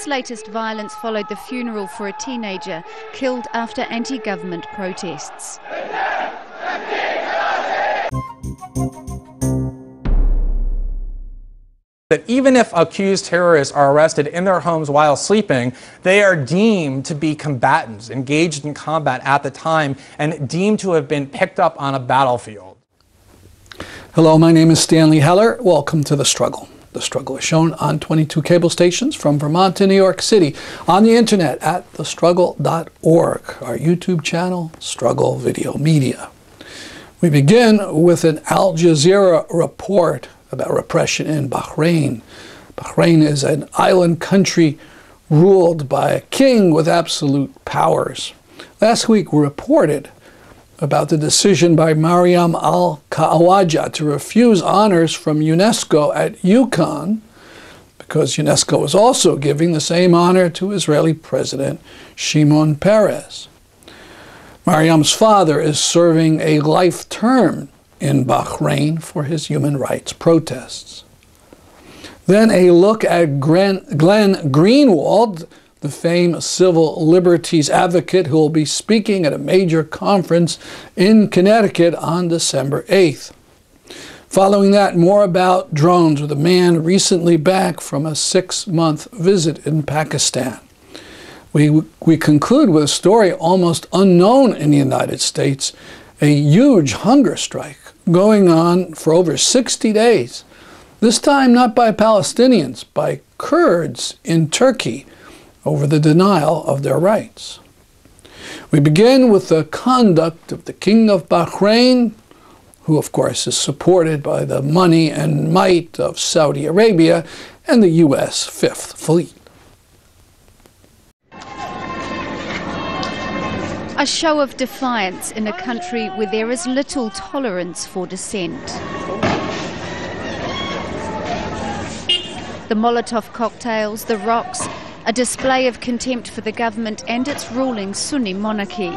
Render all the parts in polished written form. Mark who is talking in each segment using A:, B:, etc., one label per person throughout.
A: latest violence followed the funeral for a teenager killed after anti-government protests.
B: That even if accused terrorists are arrested in their homes while sleeping, they are deemed to be combatants engaged in combat at the time and deemed to have been picked up on a battlefield.
C: Hello, my name is Stanley Heller. Welcome to The Struggle. The Struggle is shown on 22 cable stations from Vermont to New York City, on the internet at thestruggle.org, our YouTube channel, Struggle Video Media. We begin with an Al-Jazeera report about repression in Bahrain. Bahrain is an island country ruled by a king with absolute powers. Last week we reported about the decision by Mariam al-Khawaja to refuse honors from UNESCO at Yukon, because UNESCO was also giving the same honor to Israeli President Shimon Peres. Mariam's father is serving a life term in Bahrain for his human rights protests. Then a look at Glenn Greenwald, the famed civil liberties advocate who will be speaking at a major conference in Connecticut on December 8th. Following that, more about drones with a man recently back from a 6-month visit in Pakistan. We conclude with a story almost unknown in the United States, a huge hunger strike going on for over 60 days. This time not by Palestinians, by Kurds in Turkey over the denial of their rights. We begin with the conduct of the King of Bahrain, who of course is supported by the money and might of Saudi Arabia and the U.S. Fifth Fleet.
A: A show of defiance in a country where there is little tolerance for dissent. The Molotov cocktails, the rocks, a display of contempt for the government and its ruling Sunni monarchy.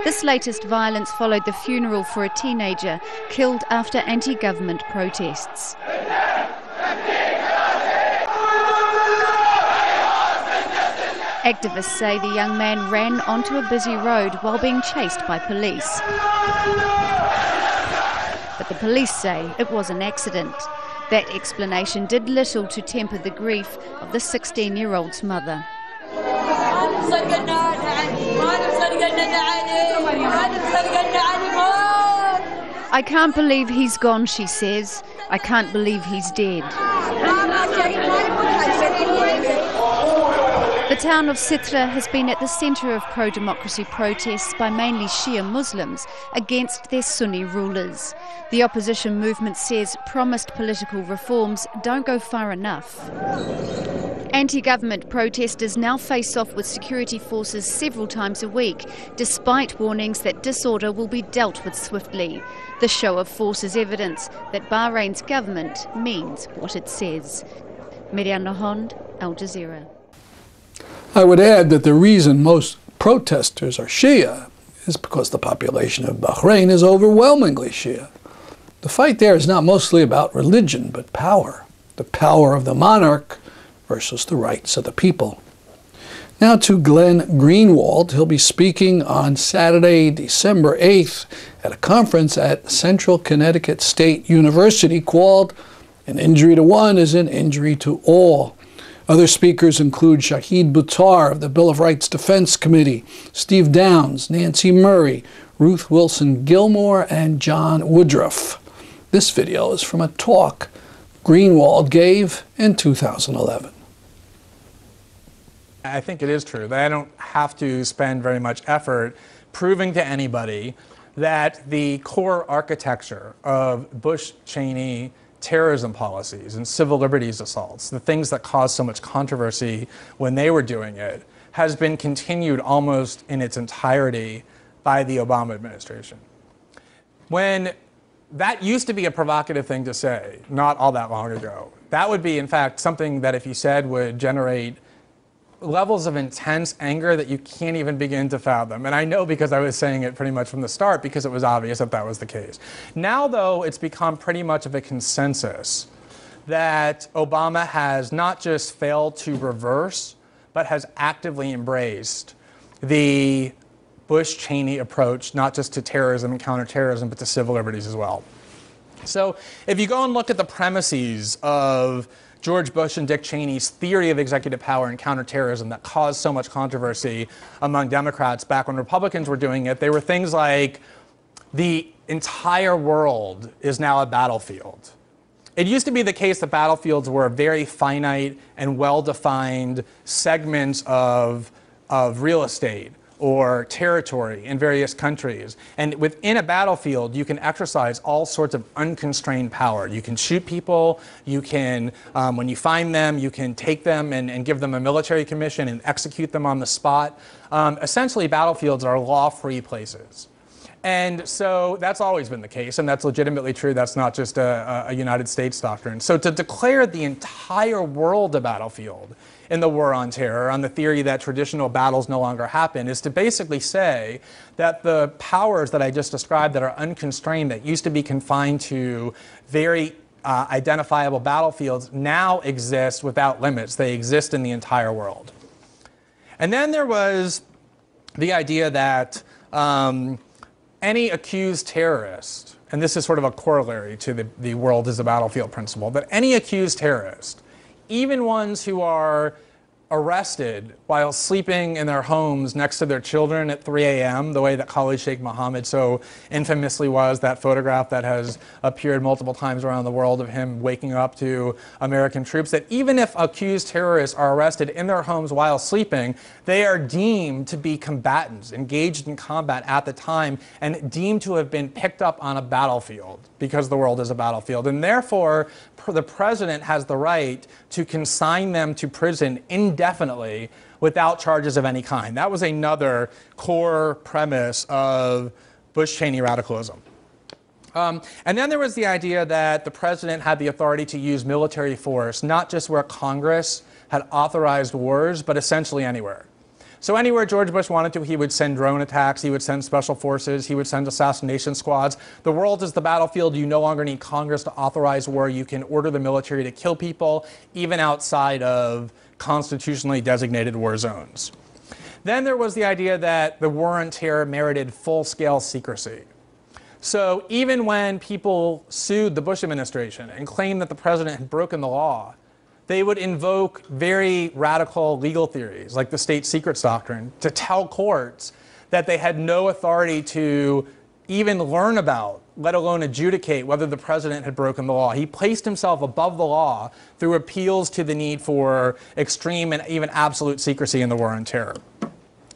A: This latest violence followed the funeral for a teenager killed after anti-government protests. Activists say the young man ran onto a busy road while being chased by police. But the police say it was an accident. That explanation did little to temper the grief of the 16-year-old's mother. I can't believe he's gone, she says. I can't believe he's dead. The town of Sitra has been at the centre of pro-democracy protests by mainly Shia Muslims against their Sunni rulers. The opposition movement says promised political reforms don't go far enough. Anti-government protesters now face off with security forces several times a week, despite warnings that disorder will be dealt with swiftly. The show of force is evidence that Bahrain's government means what it says. Miriam Nahond, Al Jazeera.
C: I would add that the reason most protesters are Shia is because the population of Bahrain is overwhelmingly Shia. The fight there is not mostly about religion, but power. The power of the monarch versus the rights of the people. Now to Glenn Greenwald. He'll be speaking on Saturday, December 8th at a conference at Central Connecticut State University called "An Injury to One is an Injury to All." Other speakers include Shahid Buttar of the Bill of Rights Defense Committee, Steve Downs, Nancy Murray, Ruth Wilson Gilmore, and John Woodruff. This video is from a talk Greenwald gave in 2011.
B: I think it is true that I don't have to spend very much effort proving to anybody that the core architecture of Bush-Cheney terrorism policies and civil liberties assaults, the things that caused so much controversy when they were doing it, has been continued almost in its entirety by the Obama administration. When that used to be a provocative thing to say not all that long ago, that would be, in fact, something that if you said would generate levels of intense anger that you can't even begin to fathom. And I know because I was saying it pretty much from the start because it was obvious that that was the case. Now, though, it's become pretty much of a consensus that Obama has not just failed to reverse, but has actively embraced the Bush-Cheney approach, not just to terrorism and counterterrorism, but to civil liberties as well. So if you go and look at the premises of George Bush and Dick Cheney's theory of executive power and counterterrorism that caused so much controversy among Democrats back when Republicans were doing it, they were things like the entire world is now a battlefield. It used to be the case that battlefields were very finite and well-defined segments of real estate or territory in various countries. And within a battlefield, you can exercise all sorts of unconstrained power. You can shoot people, you can, when you find them, you can take them and give them a military commission and execute them on the spot. Essentially, battlefields are law-free places. And so that's always been the case, and that's legitimately true. That's not just a United States doctrine. So to declare the entire world a battlefield in the war on terror, on the theory that traditional battles no longer happen, is to basically say that the powers that I just described that are unconstrained, that used to be confined to very identifiable battlefields, now exist without limits. They exist in the entire world. And then there was the idea that any accused terrorist, and this is sort of a corollary to the world is a battlefield principle, that any accused terrorist, even ones who are arrested while sleeping in their homes next to their children at 3 a.m., the way that Khalid Sheikh Mohammed so infamously was, that photograph that has appeared multiple times around the world of him waking up to American troops, that even if accused terrorists are arrested in their homes while sleeping, they are deemed to be combatants, engaged in combat at the time, and deemed to have been picked up on a battlefield, because the world is a battlefield. And therefore, the president has the right to consign them to prison indefinitely without charges of any kind. That was another core premise of Bush-Cheney radicalism. And then there was the idea that the president had the authority to use military force, not just where Congress had authorized wars, but essentially anywhere. So anywhere George Bush wanted to, he would send drone attacks, he would send special forces, he would send assassination squads. The world is the battlefield. You no longer need Congress to authorize war. You can order the military to kill people, even outside of constitutionally designated war zones. Then there was the idea that the war on terror merited full-scale secrecy. So even when people sued the Bush administration and claimed that the president had broken the law, they would invoke very radical legal theories, like the state secrets doctrine, to tell courts that they had no authority to even learn about, let alone adjudicate, whether the president had broken the law. He placed himself above the law through appeals to the need for extreme and even absolute secrecy in the war on terror.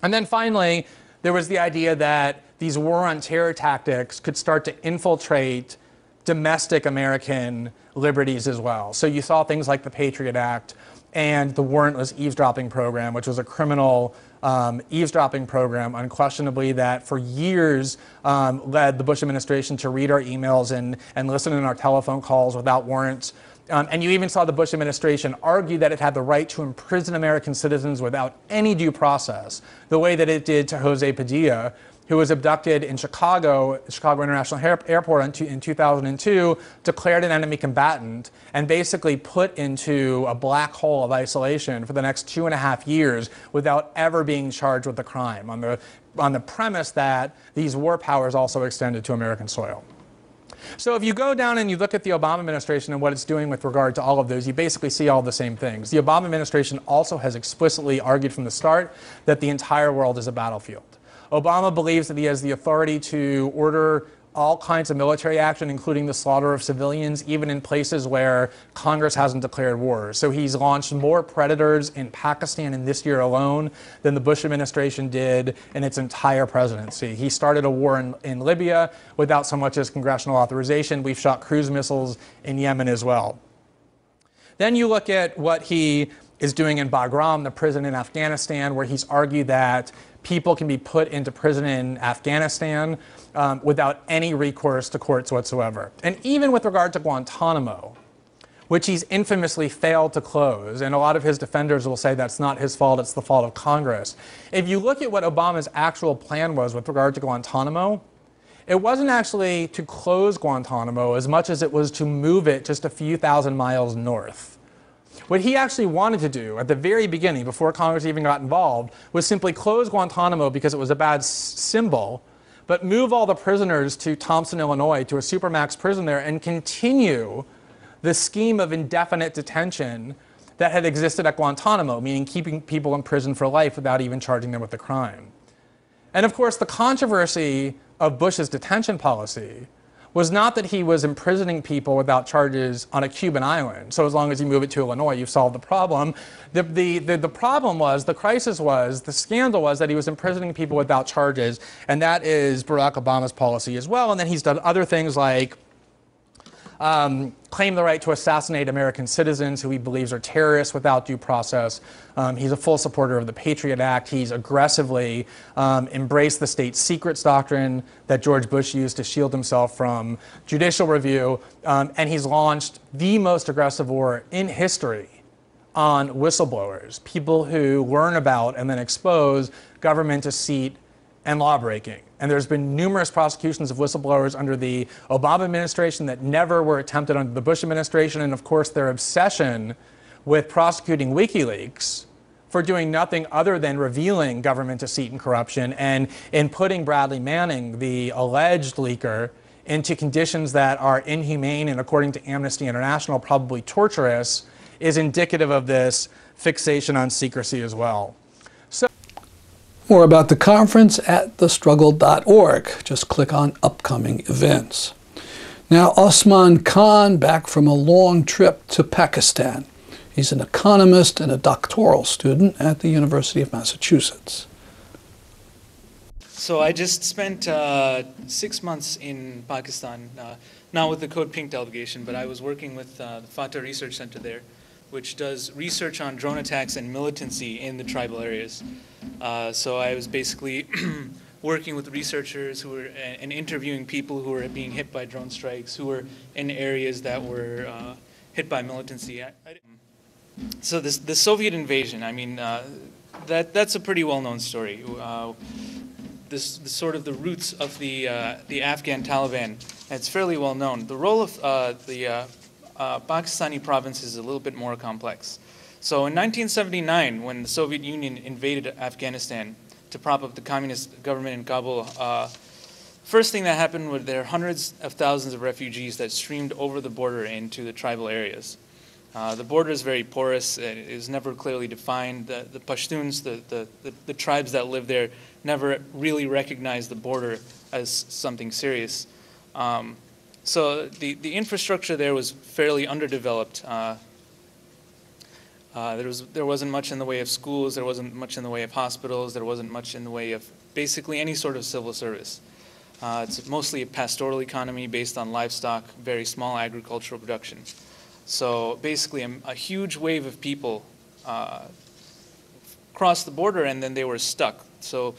B: And then finally, there was the idea that these war on terror tactics could start to infiltrate domestic American liberties as well. So you saw things like the Patriot Act and the warrantless eavesdropping program, which was a criminal eavesdropping program, unquestionably, that for years led the Bush administration to read our emails and listen in our telephone calls without warrants. And you even saw the Bush administration argue that it had the right to imprison American citizens without any due process, the way that it did to Jose Padilla, who was abducted in Chicago International Airport in 2002, declared an enemy combatant, and basically put into a black hole of isolation for the next 2.5 years without ever being charged with the crime, on the premise that these war powers also extended to American soil. So if you go down and you look at the Obama administration and what it's doing with regard to all of those, you basically see all the same things. The Obama administration also has explicitly argued from the start that the entire world is a battlefield. Obama believes that he has the authority to order all kinds of military action, including the slaughter of civilians, even in places where Congress hasn't declared war. So he's launched more predators in Pakistan in this year alone than the Bush administration did in its entire presidency. He started a war in Libya without so much as congressional authorization. We've shot cruise missiles in Yemen as well. Then you look at what he is doing in Bagram, the prison in Afghanistan, where he's argued that people can be put into prison in Afghanistan without any recourse to courts whatsoever. And even with regard to Guantanamo, which he's infamously failed to close, and a lot of his defenders will say that's not his fault, it's the fault of Congress. If you look at what Obama's actual plan was with regard to Guantanamo, It wasn't actually to close Guantanamo as much as it was to move it just a few thousand miles north. What he actually wanted to do at the very beginning, before Congress even got involved, was simply close Guantanamo because it was a bad symbol, but move all the prisoners to Thompson, Illinois, to a supermax prison there, and continue the scheme of indefinite detention that had existed at Guantanamo, meaning keeping people in prison for life without even charging them with a crime. And of course, the controversy of Bush's detention policy was not that he was imprisoning people without charges on a Cuban island. So as long as you move it to Illinois, you've solved the problem. The problem was, the crisis was, the scandal was that he was imprisoning people without charges, and that is Barack Obama's policy as well. And then he's done other things like claim the right to assassinate American citizens who he believes are terrorists without due process. He's a full supporter of the Patriot Act. He's aggressively embraced the state secrets doctrine that George Bush used to shield himself from judicial review. And he's launched the most aggressive war in history on whistleblowers, people who learn about and then expose government deceit and lawbreaking. And there's been numerous prosecutions of whistleblowers under the Obama administration that never were attempted under the Bush administration. And of course, their obsession with prosecuting WikiLeaks for doing nothing other than revealing government deceit and corruption, and in putting Bradley Manning, the alleged leaker, into conditions that are inhumane and, according to Amnesty International, probably torturous, is indicative of this fixation on secrecy as well.
C: More about the conference at thestruggle.org. Just click on upcoming events. Now, Osman Khan, back from a long trip to Pakistan. He's an economist and a doctoral student at the University of Massachusetts.
D: So I just spent 6 months in Pakistan, not with the Code Pink delegation, but I was working with the Fatah Research Center there, which does research on drone attacks and militancy in the tribal areas. So I was basically working with researchers who were and interviewing people who were being hit by drone strikes, who were in areas that were hit by militancy. So the Soviet invasion, I mean, that's a pretty well-known story. Sort of the roots of the Afghan Taliban, it's fairly well known. The role of the Pakistani province is a little bit more complex. So in 1979, when the Soviet Union invaded Afghanistan to prop up the communist government in Kabul, first thing that happened was there were hundreds of thousands of refugees that streamed over the border into the tribal areas. The border is very porous. It is never clearly defined. The Pashtuns, the tribes that live there, never really recognized the border as something serious. So the infrastructure there was fairly underdeveloped. There wasn't much in the way of schools, there wasn't much in the way of hospitals, there wasn't much in the way of basically any sort of civil service. It's mostly a pastoral economy based on livestock, very small agricultural production. So basically a huge wave of people crossed the border and then they were stuck. So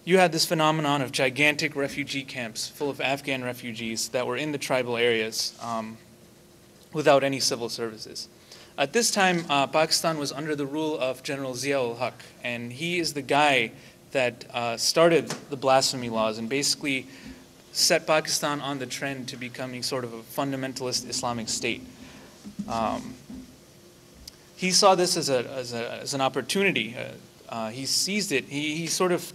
D: you had this phenomenon of gigantic refugee camps full of Afghan refugees that were in the tribal areas without any civil services. At this time, Pakistan was under the rule of General Zia-ul-Haq, and he is the guy that started the blasphemy laws and basically set Pakistan on the trend to becoming sort of a fundamentalist Islamic state. He saw this as an opportunity. He seized it. He sort of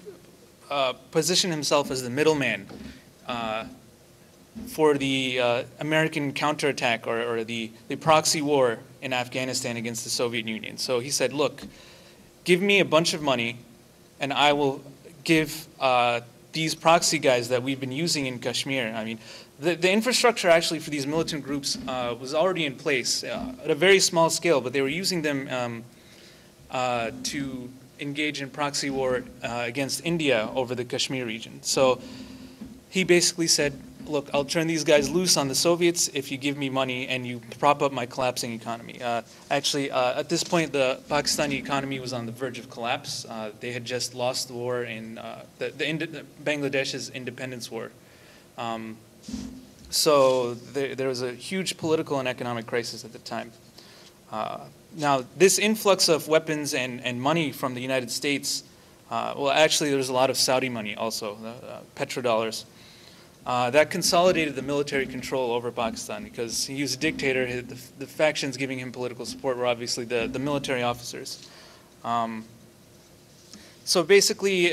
D: positioned himself as the middleman for the American counterattack or the proxy war in Afghanistan against the Soviet Union. So he said, look, give me a bunch of money and I will give these proxy guys that we've been using in Kashmir. I mean, the infrastructure actually for these militant groups was already in place at a very small scale, but they were using them to engage in proxy war against India over the Kashmir region. So he basically said, look, I'll turn these guys loose on the Soviets if you give me money and you prop up my collapsing economy. Actually, at this point, the Pakistani economy was on the verge of collapse. They had just lost the war in Bangladesh's independence war. So there was a huge political and economic crisis at the time. Now, this influx of weapons and money from the United States, well, actually, there's a lot of Saudi money also, petrodollars. That consolidated the military control over Pakistan because he was a dictator. The factions giving him political support were obviously the military officers. So basically,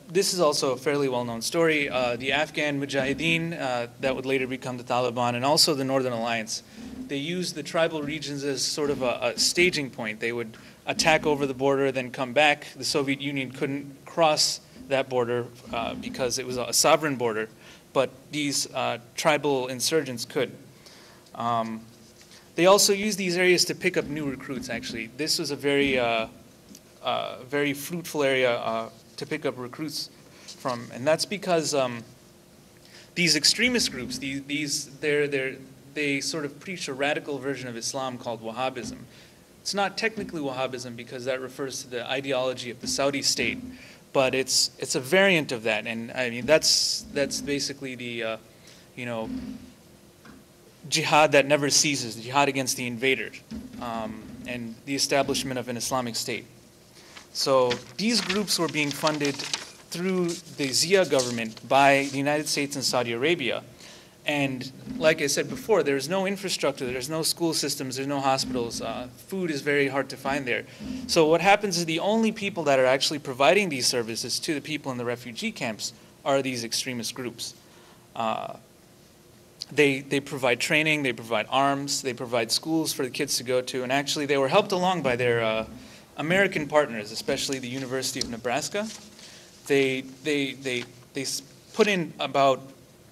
D: this is also a fairly well-known story. The Afghan Mujahideen that would later become the Taliban, and also the Northern Alliance, they used the tribal regions as sort of a staging point. They would attack over the border, then come back. The Soviet Union couldn't cross that border because it was a sovereign border, but these tribal insurgents could. They also used these areas to pick up new recruits, actually. This was a very fruitful area to pick up recruits from, and that's because these extremist groups, they sort of preach a radical version of Islam called Wahhabism. It's not technically Wahhabism because that refers to the ideology of the Saudi state, but it's a variant of that, and I mean that's basically the jihad that never ceases, the jihad against the invader, and the establishment of an Islamic state. So these groups were being funded through the Zia government by the United States and Saudi Arabia. And like I said before, there's no infrastructure, there's no school systems, there's no hospitals. Food is very hard to find there. So what happens is the only people that are actually providing these services to the people in the refugee camps are these extremist groups. They provide training, they provide arms, they provide schools for the kids to go to, and actually they were helped along by their American partners, especially the University of Nebraska. They put in about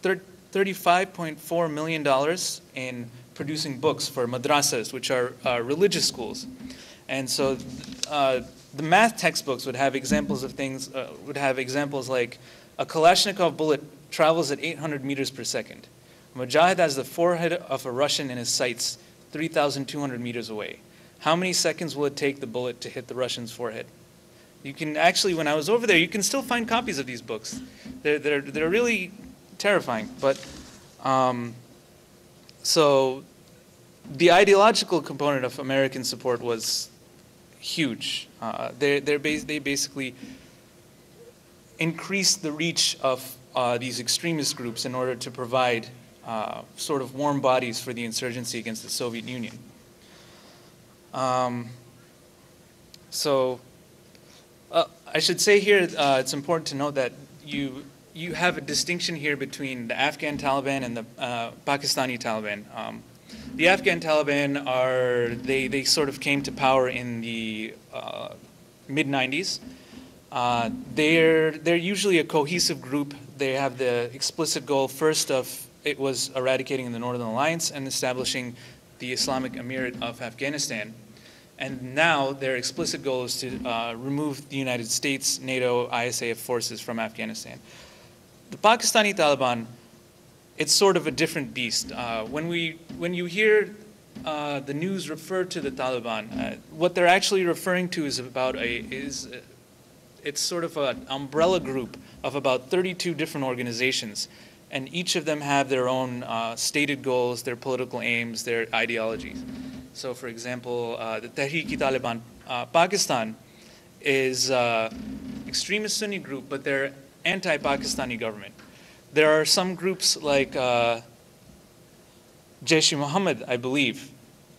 D: $35.4 million in producing books for madrasas, which are religious schools. And so the math textbooks would have examples of things, would have examples like a Kalashnikov bullet travels at 800 meters per second. A Mujahid has the forehead of a Russian in his sights 3,200 meters away. How many seconds will it take the bullet to hit the Russian's forehead? You can actually, when I was over there, you can still find copies of these books. They're really terrifying. But so the ideological component of American support was huge. They basically increased the reach of these extremist groups in order to provide sort of warm bodies for the insurgency against the Soviet Union. I should say here, it's important to note that you have a distinction here between the Afghan Taliban and the Pakistani Taliban. The Afghan Taliban they sort of came to power in the mid-90s. They're usually a cohesive group. They have the explicit goal first of it was eradicating the Northern Alliance and establishing the Islamic Emirate of Afghanistan. And now their explicit goal is to remove the United States, NATO, ISAF forces from Afghanistan. The Pakistani Taliban, it's sort of a different beast. When you hear the news refer to the Taliban, what they're actually referring to is it's sort of an umbrella group of about 32 different organizations, and each of them have their own stated goals, their political aims, their ideologies. So, for example, the Tehreek-e-Taliban Pakistan is an extremist Sunni group, but they're anti-Pakistani government. There are some groups like Jaish-e-Mohammed, I believe.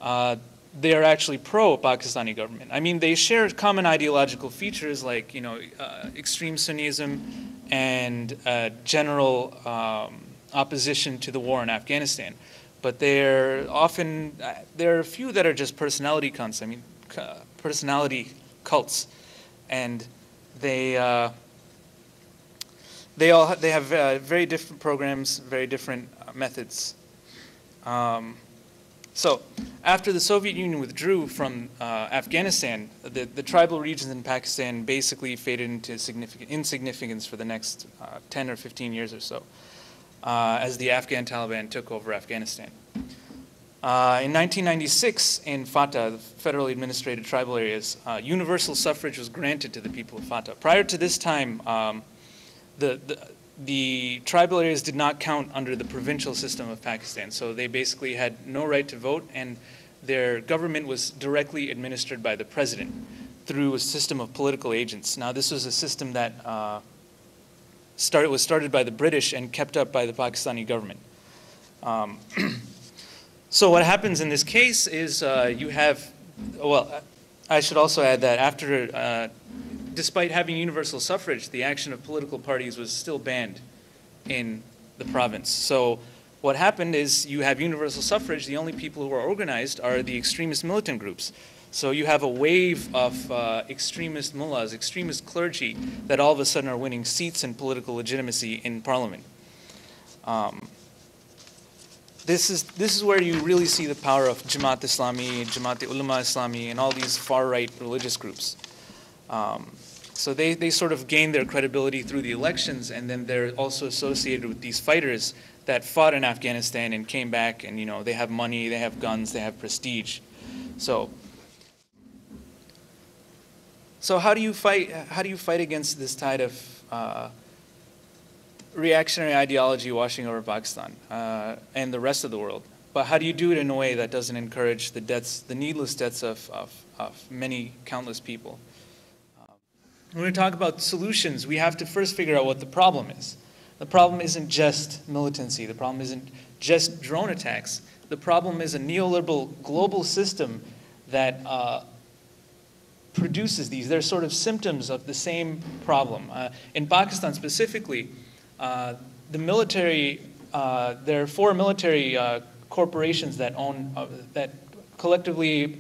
D: They are actually pro-Pakistani government. I mean, they share common ideological features like, extreme Sunnism and general opposition to the war in Afghanistan. But there are a few that are just personality cults. I mean, personality cults, and they have very different programs, very different methods. So, after the Soviet Union withdrew from Afghanistan, the tribal regions in Pakistan basically faded into insignificance for the next 10 or 15 years or so, as the Afghan Taliban took over Afghanistan. In 1996, in FATA, the federally administrated tribal areas, universal suffrage was granted to the people of FATA. Prior to this time, the tribal areas did not count under the provincial system of Pakistan, so they basically had no right to vote, and their government was directly administered by the president through a system of political agents. Now, this was a system that was started by the British and kept up by the Pakistani government. So what happens in this case is you have, well, I should also add that after, despite having universal suffrage, the action of political parties was still banned in the province. So what happened is you have universal suffrage, the only people who are organized are the extremist militant groups. So you have a wave of extremist mullahs, extremist clergy that all of a sudden are winning seats and political legitimacy in parliament. This is where you really see the power of Jamaat Islami, Jamaat Ulama Islami, and all these far-right religious groups. So they sort of gain their credibility through the elections, and then they're also associated with these fighters that fought in Afghanistan and came back, and you know they have money, they have guns, they have prestige. So how do you fight? How do you fight against this tide of reactionary ideology washing over Pakistan and the rest of the world? But how do you do it in a way that doesn't encourage the deaths, the needless deaths of many, countless people? When we talk about solutions, we have to first figure out what the problem is. The problem isn't just militancy. The problem isn't just drone attacks. The problem is a neoliberal global system that produces these. They're sort of symptoms of the same problem. In Pakistan specifically, the military, there are 4 military corporations that own, that collectively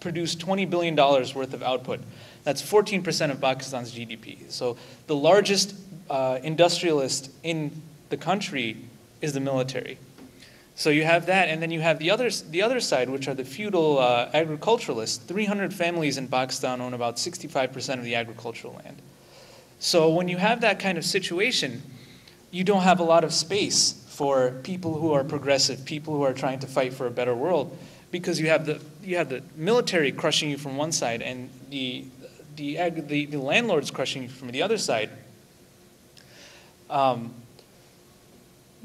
D: produce $20 billion worth of output. That's 14% of Pakistan's GDP. So the largest industrialist in the country is the military. So you have that, and then you have the other side, which are the feudal agriculturalists. 300 families in Pakistan own about 65% of the agricultural land. So when you have that kind of situation, you don't have a lot of space for people who are progressive, people who are trying to fight for a better world, because you have the military crushing you from one side and the landlords crushing you from the other side.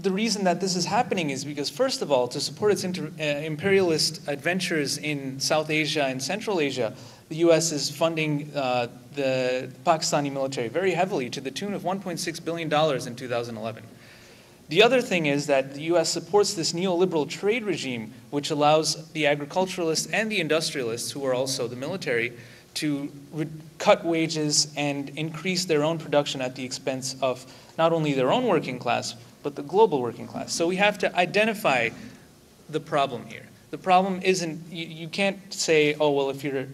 D: The reason that this is happening is because, first of all, to support its imperialist adventures in South Asia and Central Asia, the U.S. is funding the Pakistani military very heavily, to the tune of $1.6 billion in 2011. The other thing is that the U.S. supports this neoliberal trade regime, which allows the agriculturalists and the industrialists, who are also the military, to cut wages and increase their own production at the expense of not only their own working class, but the global working class. So we have to identify the problem here. The problem isn't, you can't say, oh, well, if you're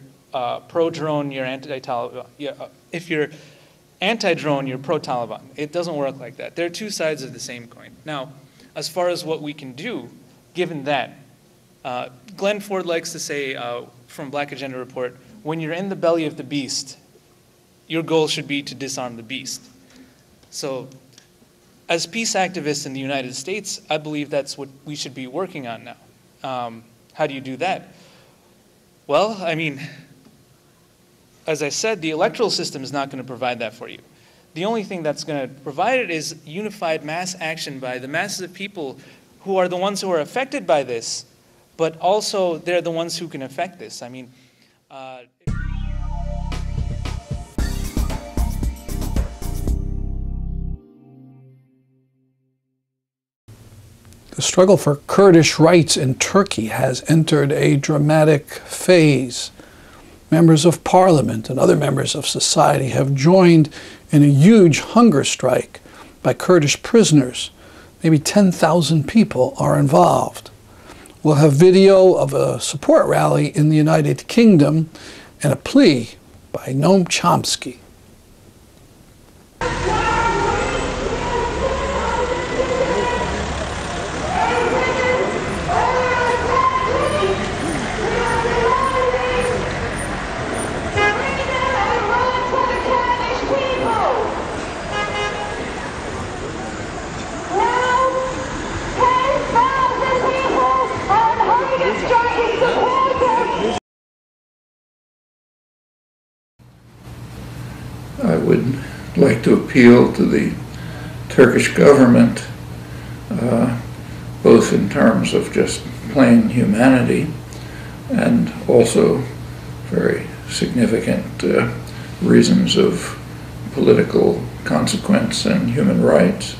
D: pro-drone, you're anti-Taliban. If you're anti-drone, you're pro-Taliban. It doesn't work like that. There are two sides of the same coin. Now, as far as what we can do, given that, Glenn Ford likes to say from Black Agenda Report, when you're in the belly of the beast, your goal should be to disarm the beast. So as peace activists in the United States, I believe that's what we should be working on now. How do you do that? Well, I mean, as I said, the electoral system is not going to provide that for you. The only thing that's going to provide it is unified mass action by the masses of people who are the ones who are affected by this, but also they're the ones who can affect this. I mean,
C: the struggle for Kurdish rights in Turkey has entered a dramatic phase. Members of parliament and other members of society have joined in a huge hunger strike by Kurdish prisoners. Maybe 10,000 people are involved. We'll have video of a support rally in the United Kingdom and a plea by Noam Chomsky.
E: I would like to appeal to the Turkish government, both in terms of just plain humanity and also very significant reasons of political consequence and human rights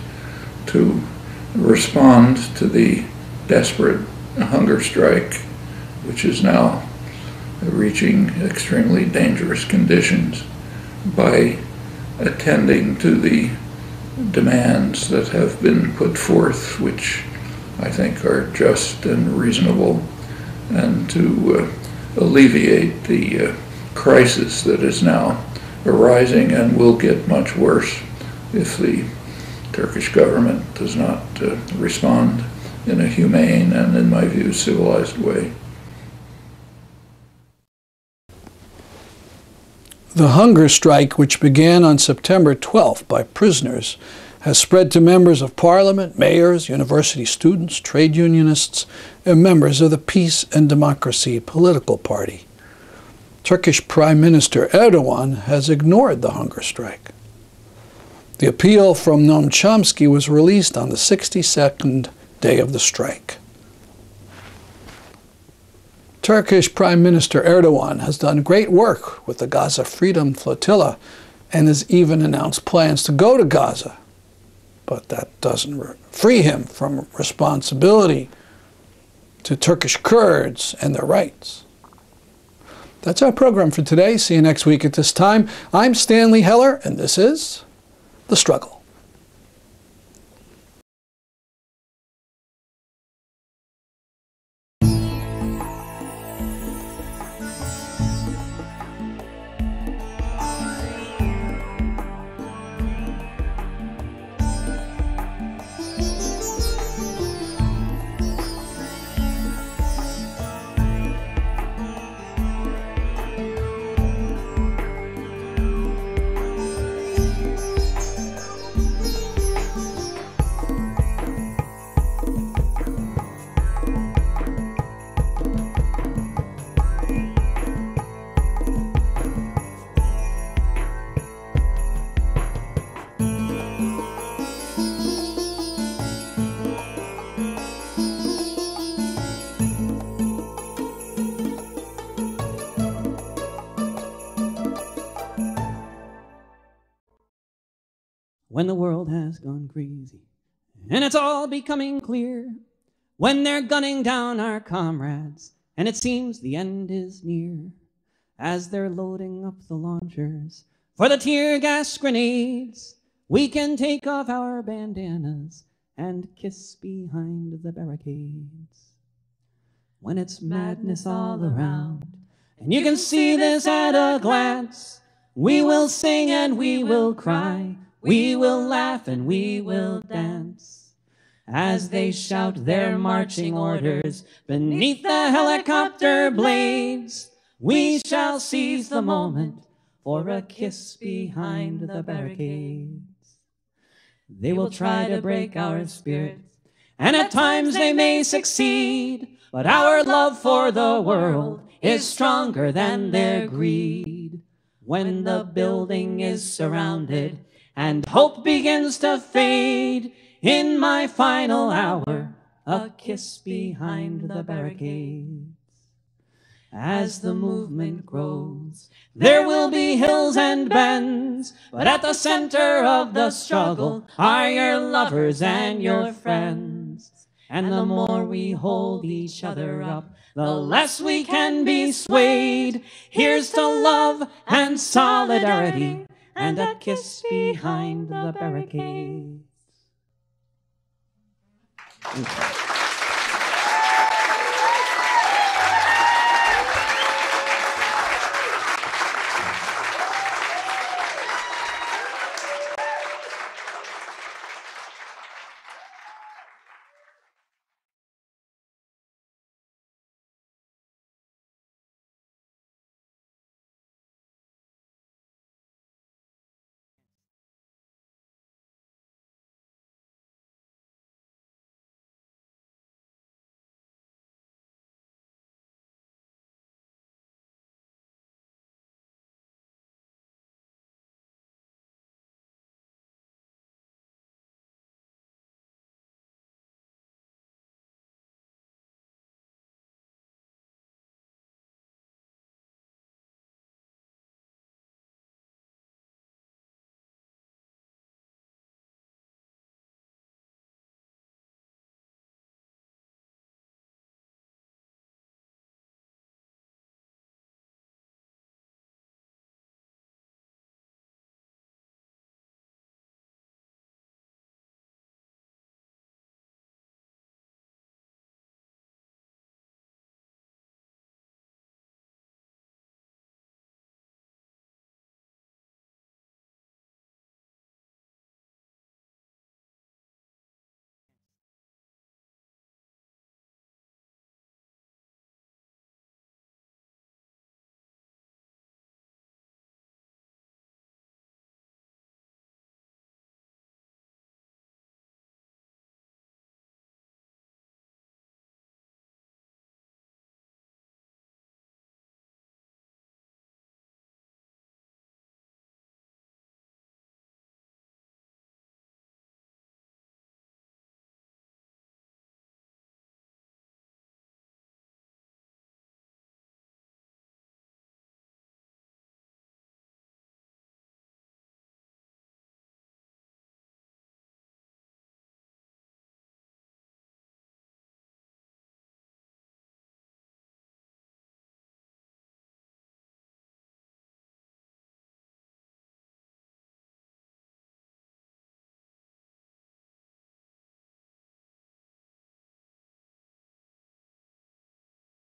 E: to respond to the desperate hunger strike, which is now reaching extremely dangerous conditions, by attending to the demands that have been put forth, which I think are just and reasonable, and to alleviate the crisis that is now arising and will get much worse if the Turkish government does not respond in a humane and, in my view, civilized way.
C: The hunger strike, which began on September 12th by prisoners, has spread to members of parliament, mayors, university students, trade unionists, and members of the Peace and Democracy political party. Turkish Prime Minister Erdogan has ignored the hunger strike. The appeal from Noam Chomsky was released on the 62nd day of the strike. Turkish Prime Minister Erdogan has done great work with the Gaza Freedom Flotilla and has even announced plans to go to Gaza. But that doesn't free him from responsibility to Turkish Kurds and their rights. That's our program for today. See you next week at this time. I'm Stanley Heller, and this is The Struggle.
F: When the world has gone crazy and it's all becoming clear, when they're gunning down our comrades and it seems the end is near, as they're loading up the launchers for the tear gas grenades, we can take off our bandanas and kiss behind the barricades. When it's madness all around and you can see this at a glance, we will sing and we will cry, we will laugh and we will dance, as they shout their marching orders beneath the helicopter blades. We shall seize the moment for a kiss behind the barricades. They will try to break our spirit, and at times they may succeed, but our love for the world is stronger than their greed. When the building is surrounded and hope begins to fade, in my final hour, a kiss behind the barricades. As the movement grows, there will be hills and bends, but at the center of the struggle are your lovers and your friends. And the more we hold each other up, the less we can be swayed. Here's to love and solidarity, and a kiss behind the barricades.